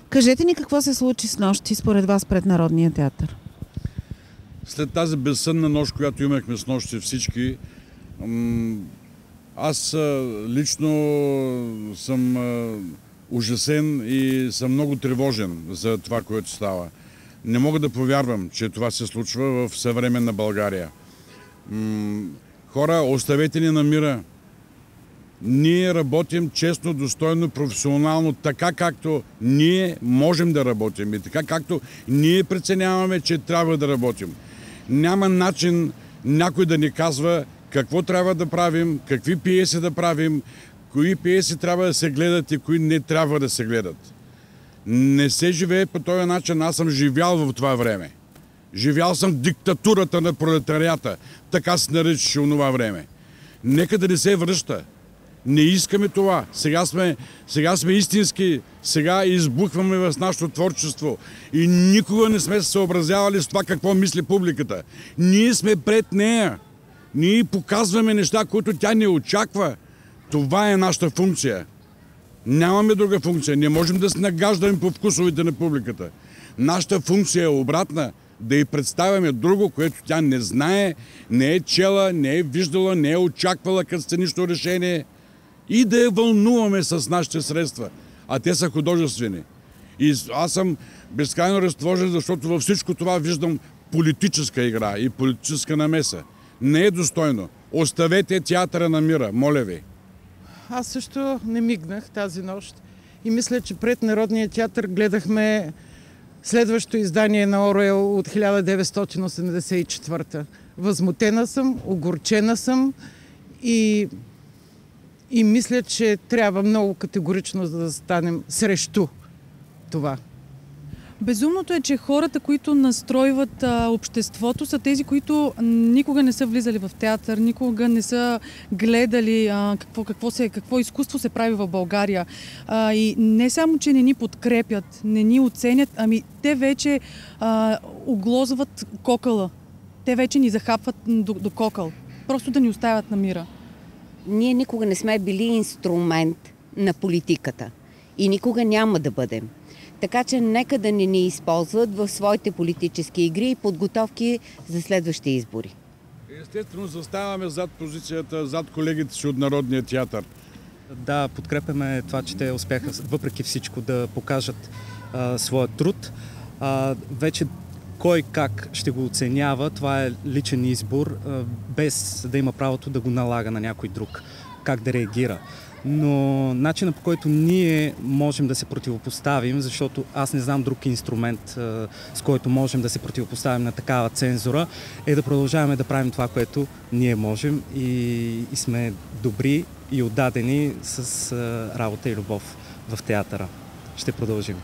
Кажете ни какво се случи с нощи според вас пред Народния театър? След тази безсънна нощ, която имахме с нощи всички, аз лично съм ужасен и съм много тревожен за това, което става. Не мога да повярвам, че това се случва в съвременна България. Хора, оставете ни на мира. Ние работим честно, достойно, професионално, така както ние можем да работим и така както ние преценяваме, че трябва да работим. Няма начин някой да ни казва какво трябва да правим, какви пиеси да правим, кои пиеси трябва да се гледат и кои не трябва да се гледат. Не се живее по този начин. Аз съм живял в това време. Живял съм диктатурата на пролетарията. Така се наричаше онова време. Нека да не се връща. Не искаме това. Сега сме истински. Сега избухваме в нашето творчество. И никога не сме се съобразявали с това какво мисли публиката. Ние сме пред нея. Ние показваме неща, които тя не очаква. Това е нашата функция. Нямаме друга функция. Не можем да се нагаждаме по вкусовете на публиката. Нашата функция е обратна. Да й представяме друго, което тя не знае, не е чела, не е виждала, не е очаквала като сценично решение. И да я вълнуваме с нашите средства. А те са художествени. И аз съм безкрайно разтревожен, защото във всичко това виждам политическа игра и политическа намеса. Не е достойно. Оставете театъра на мира, моля ви. Аз също не мигнах тази нощ и мисля, че пред Народния театър гледахме следващото издание на Оруел от 1984. Възмутена съм, огорчена съм и мисля, че трябва много категорично да станем срещу това. Безумното е, че хората, които настройват обществото, са тези, които никога не са влизали в театър, никога не са гледали какво изкуство се прави в България. И не само, че не ни подкрепят, не ни оценят, ами те вече оглозват кокъла. Те вече ни захапват до кокъл. Просто да ни оставят на мира. Ние никога не сме били инструмент на политиката и никога няма да бъдем. Така че нека да не ни използват в своите политически игри и подготовки за следващи избори. Естествено, заставаме зад позицията, зад колегите си от Народния театър. Да, подкрепяме това, че те успяха въпреки всичко да покажат своя труд. Вече кой как ще го оценява, това е личен избор, без да има правото да го налага на някой друг, как да реагира. Но начинът, по който ние можем да се противопоставим, защото аз не знам друг инструмент, с който можем да се противопоставим на такава цензура, е да продължаваме да правим това, което ние можем и сме добри и отдадени с работа и любов в театъра. Ще продължим.